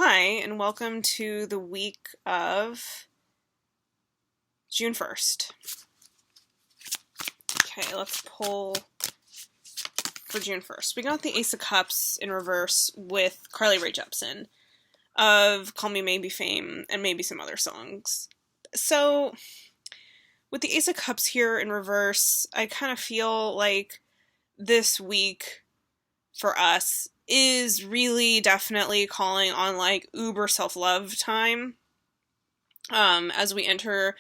Hi, and welcome to the week of June 1st. Okay, let's pull for June 1st. We got the Ace of Cups in reverse with Carly Rae Jepsen of Call Me Maybe fame and maybe some other songs. So, with the Ace of Cups here in reverse, I kind of feel like this week for us is really definitely calling on like uber self-love time. As we enter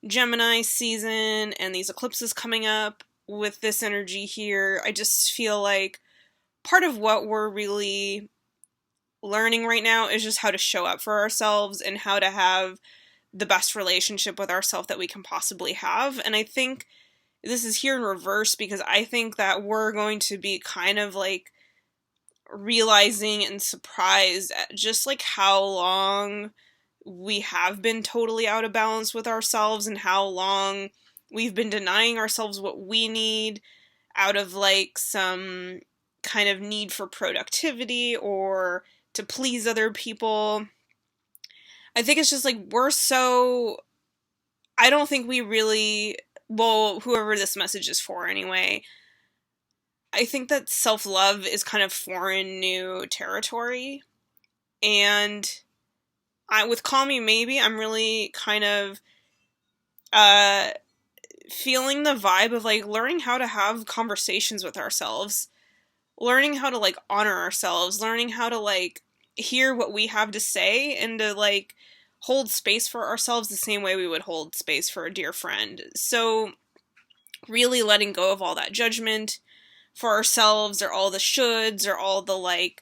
Gemini season and these eclipses coming up with this energy here, I just feel like part of what we're really learning right now is just how to show up for ourselves and how to have the best relationship with ourselves that we can possibly have. And I think this is here in reverse because I think that we're going to be kind of like realizing and surprised at just like how long we have been totally out of balance with ourselves and how long we've been denying ourselves what we need out of like some kind of need for productivity or to please other people. I think it's just like I don't think we really, well, whoever this message is for anyway, I think that self-love is kind of foreign new territory. And with Call Me Maybe, I'm really kind of uh, feeling the vibe of like learning how to have conversations with ourselves, learning how to like honor ourselves, learning how to like hear what we have to say and to like hold space for ourselves the same way we would hold space for a dear friend. So really letting go of all that judgment for ourselves or all the shoulds or all the like,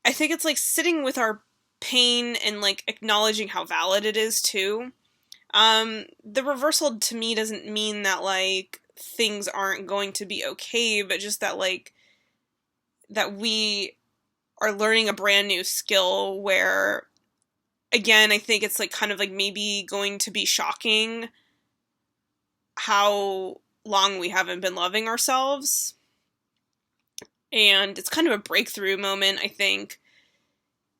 I think it's like sitting with our pain and like acknowledging how valid it is too. The reversal to me doesn't mean that like things aren't going to be okay, but just that like that we are learning a brand new skill where again, I think it's like kind of like maybe going to be shocking how long we haven't been loving ourselves. And it's kind of a breakthrough moment, I think,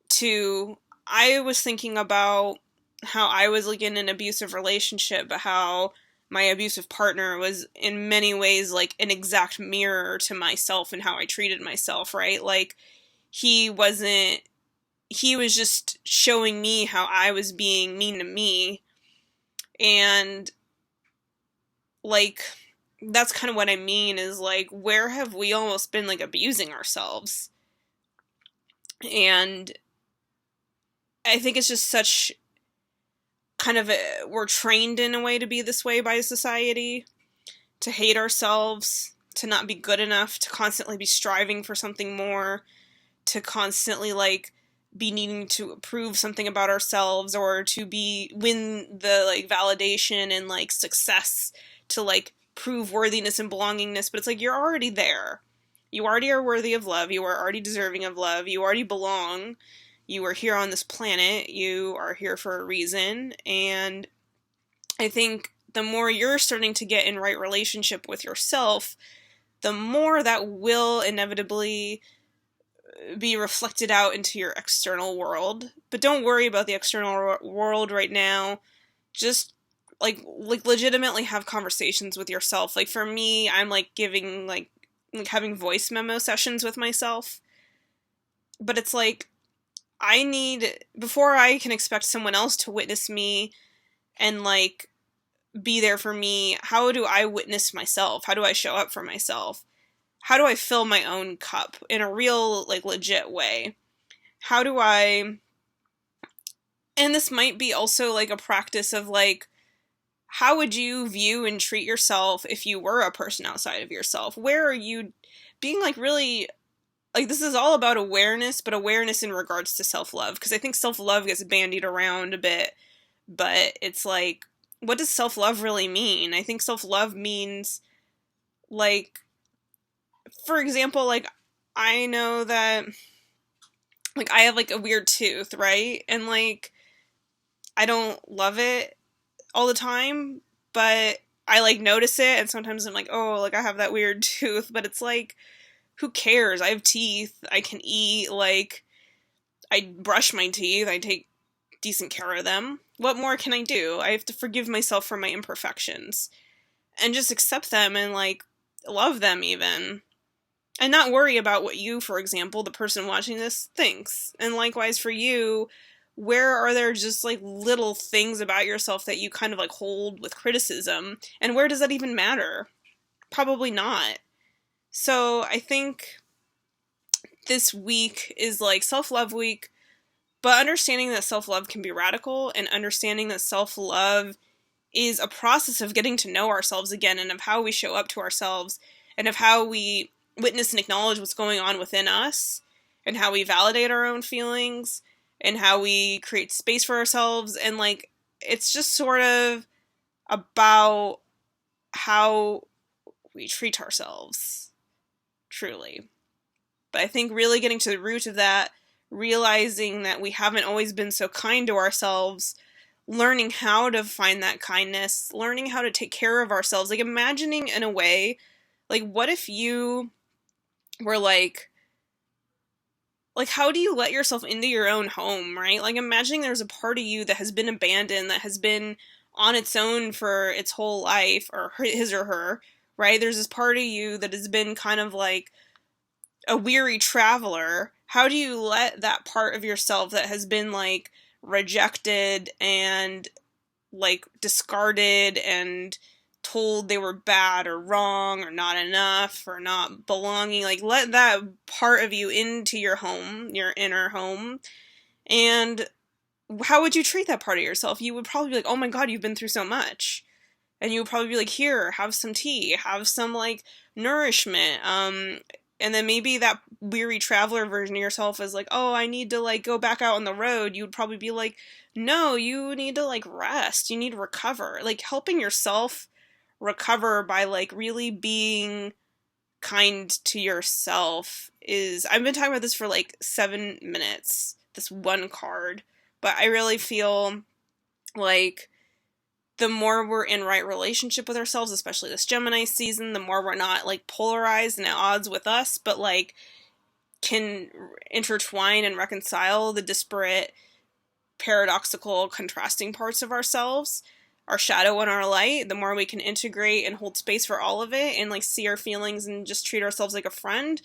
to I was thinking about how I was like in an abusive relationship, but how my abusive partner was in many ways like an exact mirror to myself and how I treated myself, right? Like he was just showing me how I was being mean to me. And like that's kind of what I mean is like where have we almost been like abusing ourselves? And I think it's just such kind of we're trained in a way to be this way by society, to hate ourselves, to not be good enough, to constantly be striving for something more, to constantly like be needing to prove something about ourselves or to be win the like validation and like success to like prove worthiness and belongingness. But it's like you're already there. You already are worthy of love. You are already deserving of love. You already belong. You are here on this planet. You are here for a reason. And I think the more you're starting to get in right relationship with yourself, the more that will inevitably be reflected out into your external world. But don't worry about the external world right now. Just like legitimately have conversations with yourself. Like for me, I'm like giving like having voice memo sessions with myself. But it's like I need, before I can expect someone else to witness me and like be there for me, how do I witness myself? How do I show up for myself? How do I fill my own cup in a real, like, legit way? How do I, and this might be also like a practice of like, how would you view and treat yourself if you were a person outside of yourself? Where are you being like really, like this is all about awareness, but awareness in regards to self-love. Because I think self-love gets bandied around a bit, but it's like, what does self-love really mean? I think self-love means like, for example, like I know that like I have like a weird tooth, right? And like I don't love it all the time, but I like notice it and sometimes I'm like, oh, like I have that weird tooth, but it's like who cares? I have teeth, I can eat, like I brush my teeth, I take decent care of them. What more can I do? I have to forgive myself for my imperfections and just accept them and, like, love them even. And not worry about what you, for example, the person watching this, thinks. And likewise for you, where are there just, like, little things about yourself that you kind of, like, hold with criticism? And where does that even matter? Probably not. So I think this week is, like, self-love week, but understanding that self-love can be radical, and understanding that self-love is a process of getting to know ourselves again, and of how we show up to ourselves, and of how we witness and acknowledge what's going on within us, and how we validate our own feelings, and how we create space for ourselves. And, like, it's just sort of about how we treat ourselves, truly. But I think really getting to the root of that, realizing that we haven't always been so kind to ourselves, learning how to find that kindness, learning how to take care of ourselves, like, imagining in a way, like, what if you were like, how do you let yourself into your own home, right? Like, imagining there's a part of you that has been abandoned, that has been on its own for its whole life, or his or her, right? There's this part of you that has been kind of like a weary traveler. How do you let that part of yourself that has been, like, rejected and, like, discarded and told they were bad or wrong or not enough or not belonging, like, let that part of you into your home, your inner home? And how would you treat that part of yourself? You would probably be like, oh my god, you've been through so much. And you would probably be like, here, have some tea, have some, like, nourishment. And then maybe that weary traveler version of yourself is like, oh, I need to, like, go back out on the road. You would probably be like, no, you need to, like, rest. You need to recover. Like, helping yourself recover by, like, really being kind to yourself is, I've been talking about this for, like, 7 minutes, this one card, but I really feel like the more we're in right relationship with ourselves, especially this Gemini season, the more we're not, like, polarized and at odds with us, but, like, can intertwine and reconcile the disparate, paradoxical, contrasting parts of ourselves, our shadow and our light, the more we can integrate and hold space for all of it, and, like, see our feelings and just treat ourselves like a friend,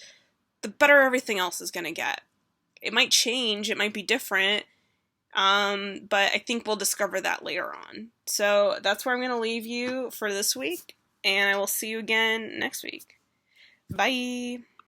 the better everything else is gonna get. It might change, it might be different, but I think we'll discover that later on. So that's where I'm going to leave you for this week, and I will see you again next week. Bye!